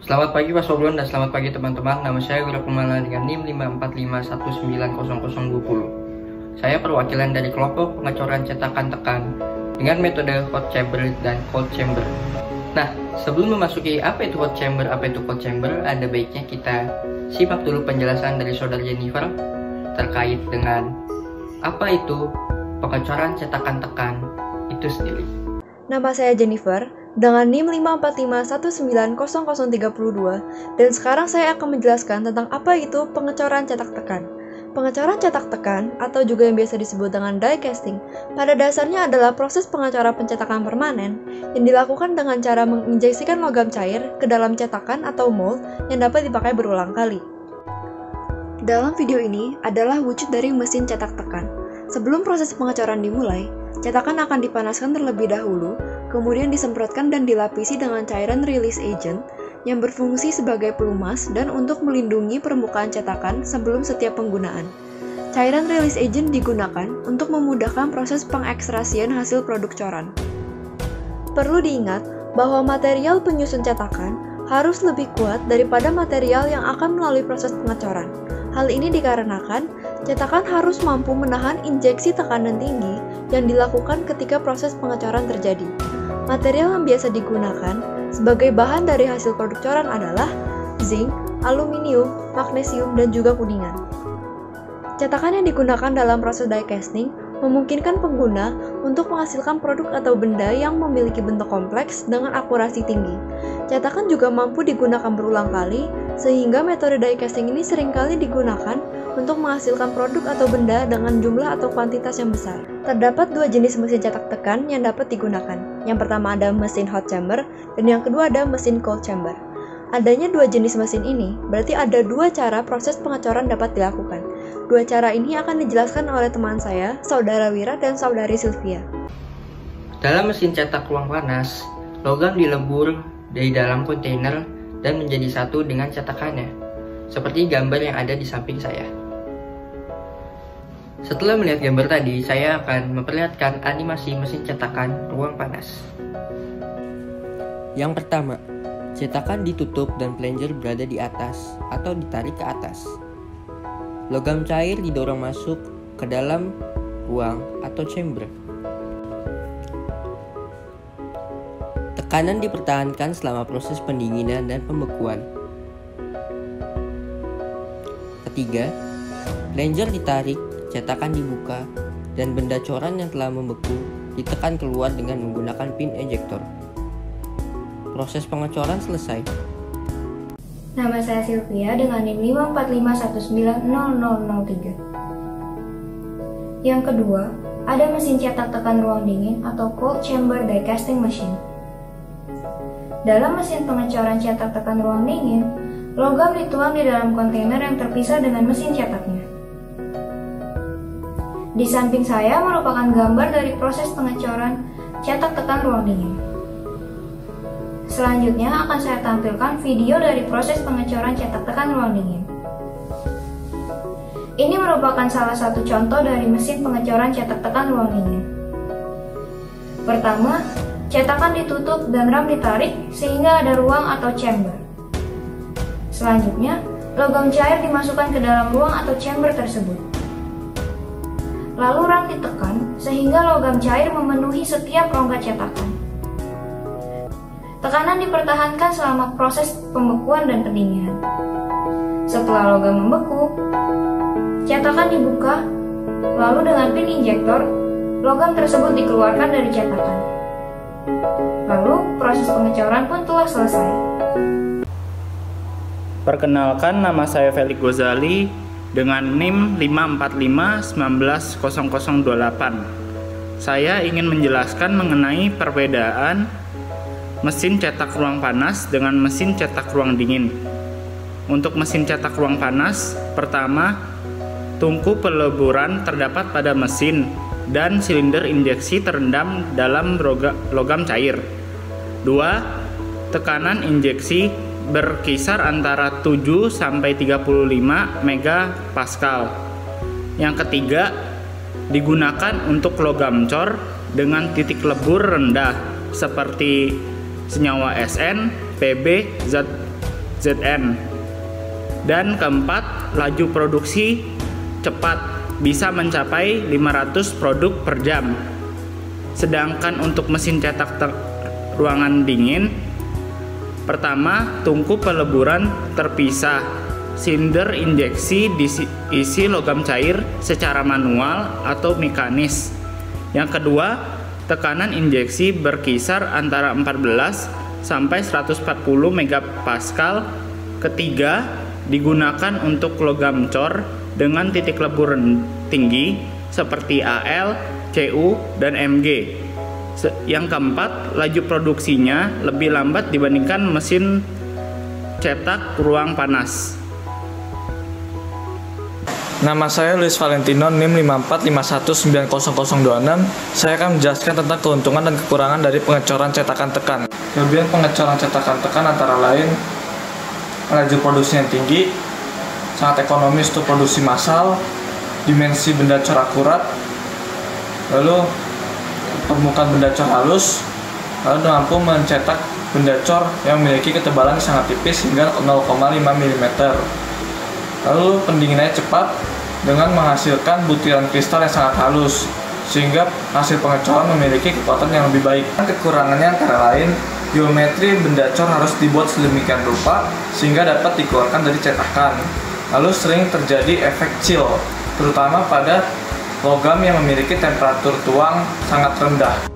Selamat pagi Pak Soblon dan selamat pagi teman-teman. Nama saya Wira Kumala dengan NIM 545190020. Saya perwakilan dari kelompok pengecoran cetakan tekan dengan metode hot chamber dan cold chamber. Nah, sebelum memasuki apa itu hot chamber, apa itu cold chamber, ada baiknya kita simak dulu penjelasan dari Saudara Jennifer terkait dengan apa itu pengecoran cetakan tekan itu sendiri. Nama saya Jennifer dengan NIM 545190032 dan sekarang saya akan menjelaskan tentang apa itu pengecoran cetak tekan. Pengecoran cetak tekan atau juga yang biasa disebut dengan die casting pada dasarnya adalah proses pengecoran pencetakan permanen yang dilakukan dengan cara menginjeksikan logam cair ke dalam cetakan atau mold yang dapat dipakai berulang kali. Dalam video ini adalah wujud dari mesin cetak tekan. Sebelum proses pengecoran dimulai, cetakan akan dipanaskan terlebih dahulu, kemudian disemprotkan dan dilapisi dengan cairan release agent yang berfungsi sebagai pelumas dan untuk melindungi permukaan cetakan sebelum setiap penggunaan. Cairan release agent digunakan untuk memudahkan proses pengekstrasian hasil produk coran. Perlu diingat bahwa material penyusun cetakan harus lebih kuat daripada material yang akan melalui proses pengecoran. Hal ini dikarenakan cetakan harus mampu menahan injeksi tekanan tinggi yang dilakukan ketika proses pengecoran terjadi. Material yang biasa digunakan sebagai bahan dari hasil produk coran adalah zinc, aluminium, magnesium, dan juga kuningan. Cetakan yang digunakan dalam proses die casting memungkinkan pengguna untuk menghasilkan produk atau benda yang memiliki bentuk kompleks dengan akurasi tinggi. Cetakan juga mampu digunakan berulang kali, sehingga metode die casting ini seringkali digunakan untuk menghasilkan produk atau benda dengan jumlah atau kuantitas yang besar. Terdapat dua jenis mesin cetak tekan yang dapat digunakan. Yang pertama ada mesin hot chamber, dan yang kedua ada mesin cold chamber. Adanya dua jenis mesin ini, berarti ada dua cara proses pengecoran dapat dilakukan. Dua cara ini akan dijelaskan oleh teman saya, Saudara Wira dan Saudari Sylvia. Dalam mesin cetak ruang panas, logam dilebur dari dalam kontainer dan menjadi satu dengan cetakannya, seperti gambar yang ada di samping saya. Setelah melihat gambar tadi, saya akan memperlihatkan animasi mesin cetakan ruang panas. Yang pertama, cetakan ditutup dan plunger berada di atas atau ditarik ke atas. Logam cair didorong masuk ke dalam ruang atau chamber. Tekanan dipertahankan selama proses pendinginan dan pembekuan. Ketiga, plunger ditarik, cetakan dibuka, dan benda coran yang telah membeku ditekan keluar dengan menggunakan pin ejector. Proses pengecoran selesai. Nama saya Sylvia dengan NIM 545190003. Yang kedua, ada mesin cetak tekan ruang dingin atau cold chamber die casting machine. Dalam mesin pengecoran cetak tekan ruang dingin, logam dituang di dalam kontainer yang terpisah dengan mesin cetaknya. Di samping saya merupakan gambar dari proses pengecoran cetak tekan ruang dingin. Selanjutnya akan saya tampilkan video dari proses pengecoran cetak tekan ruang dingin. Ini merupakan salah satu contoh dari mesin pengecoran cetak tekan ruang dingin. Pertama, cetakan ditutup dan ram ditarik sehingga ada ruang atau chamber. Selanjutnya, logam cair dimasukkan ke dalam ruang atau chamber tersebut. Lalu ram ditekan sehingga logam cair memenuhi setiap rongga cetakan. Tekanan dipertahankan selama proses pembekuan dan pendinginan. Setelah logam membeku, cetakan dibuka, lalu dengan pin injektor, logam tersebut dikeluarkan dari cetakan. Lalu proses pengecoran pun telah selesai. Perkenalkan, nama saya Felix Gozali dengan NIM 545190028. Saya ingin menjelaskan mengenai perbedaan mesin cetak ruang panas dengan mesin cetak ruang dingin. Untuk mesin cetak ruang panas, pertama, tungku peleburan terdapat pada mesin dan silinder injeksi terendam dalam logam cair. 2. Tekanan injeksi berkisar antara 7 sampai 35 megapascal. Yang ketiga, digunakan untuk logam cor dengan titik lebur rendah seperti senyawa SN, PB, zat Zn. Dan keempat, laju produksi cepat, bisa mencapai 500 produk per jam. Sedangkan untuk mesin cetak ruangan dingin, pertama, tungku peleburan terpisah, silinder injeksi diisi logam cair secara manual atau mekanis. Yang kedua, tekanan injeksi berkisar antara 14 sampai 140 megapascal. Ketiga, digunakan untuk logam cor dengan titik lebur tinggi seperti Al, Cu, dan Mg. Yang keempat, laju produksinya lebih lambat dibandingkan mesin cetak ruang panas. Nama saya Luis Valentino, NIM 545190026. Saya akan menjelaskan tentang keuntungan dan kekurangan dari pengecoran cetakan tekan. Kelebihan pengecoran cetakan tekan antara lain laju produksi yang tinggi, sangat ekonomis untuk produksi massal, dimensi benda cor akurat, lalu permukaan benda cor halus, lalu mampu mencetak benda cor yang memiliki ketebalan sangat tipis hingga 0,5 mm. Lalu pendinginannya cepat dengan menghasilkan butiran kristal yang sangat halus, sehingga hasil pengecoran memiliki kekuatan yang lebih baik. Kekurangannya antara lain, geometri benda cor harus dibuat sedemikian rupa sehingga dapat dikeluarkan dari cetakan. Lalu sering terjadi efek chill, terutama pada logam yang memiliki temperatur tuang sangat rendah.